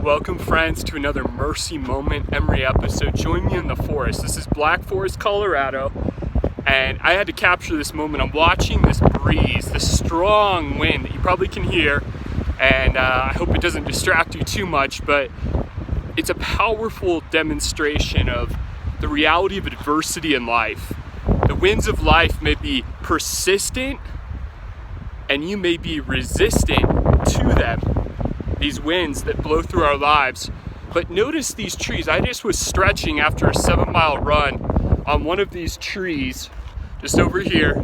Welcome, friends, to another Mercy Moment Emery episode. Join me in the forest. This is Black Forest, Colorado, and I had to capture this moment. I'm watching this breeze, this strong wind that you probably can hear, and I hope it doesn't distract you too much, but it's a powerful demonstration of the reality of adversity in life. The winds of life may be persistent, and you may be resistant to them. These winds that blow through our lives. But notice these trees. I just was stretching after a 7-mile run on one of these trees just over here.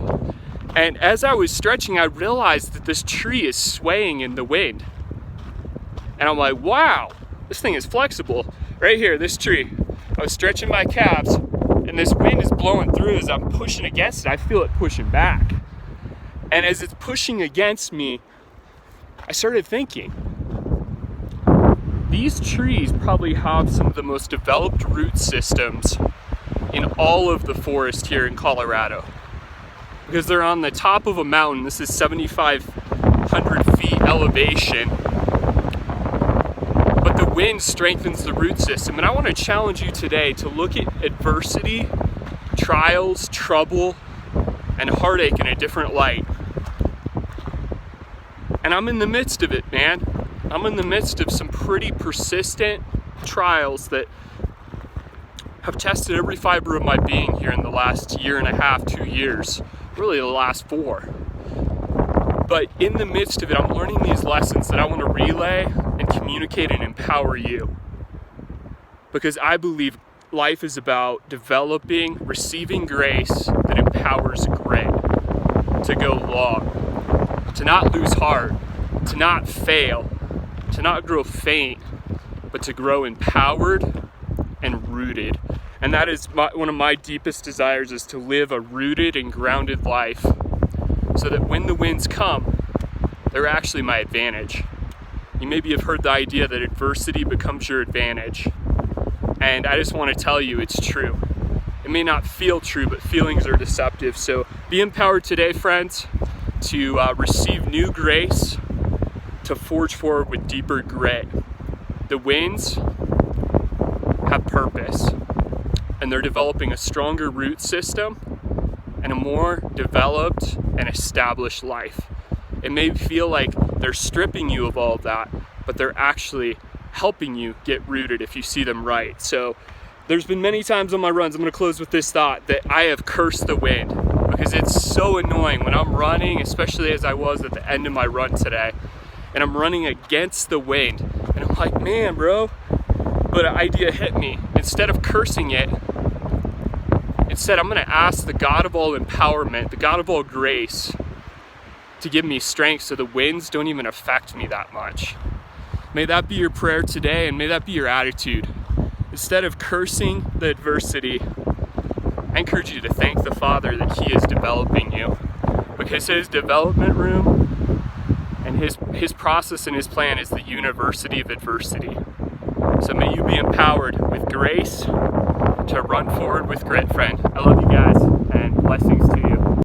And as I was stretching, I realized that this tree is swaying in the wind. And I'm like, wow, this thing is flexible. Right here, this tree. I was stretching my calves and this wind is blowing through. As I'm pushing against it, I feel it pushing back. And as it's pushing against me, I started thinking, these trees probably have some of the most developed root systems in all of the forest here in Colorado, because they're on the top of a mountain. This is 7,500 feet elevation, but the wind strengthens the root system. And I want to challenge you today to look at adversity, trials, trouble, and heartache in a different light. And I'm in the midst of it, man. I'm in the midst of some pretty persistent trials that have tested every fiber of my being here in the last year and a half, 2 years, really the last 4. But in the midst of it, I'm learning these lessons that I want to relay and communicate and empower you. Because I believe life is about developing, receiving grace that empowers grit to go long, to not lose heart, to not fail, to not grow faint, but to grow empowered and rooted. And that is one of my deepest desires, is to live a rooted and grounded life so that when the winds come, they're actually my advantage. You maybe have heard the idea that adversity becomes your advantage. And I just want to tell you it's true. It may not feel true, but feelings are deceptive. So be empowered today, friends, to receive new grace, to forge forward with deeper grit. The winds have purpose, and they're developing a stronger root system and a more developed and established life. It may feel like they're stripping you of all of that, but they're actually helping you get rooted if you see them right. So there's been many times on my runs, I'm going to close with this thought, that I have cursed the wind, because it's so annoying when I'm running, especially as I was at the end of my run today, and I'm running against the wind, and I'm like, man, bro. But an idea hit me. Instead of cursing it, instead I'm going to ask the God of all empowerment, the God of all grace, to give me strength so the winds don't even affect me that much. May that be your prayer today, and may that be your attitude. Instead of cursing the adversity, I encourage you to thank the Father that He is developing you, because His development room and his process and His plan is the university of adversity. So may you be empowered with grace to run forward with grit, friend. I love you guys, and blessings to you.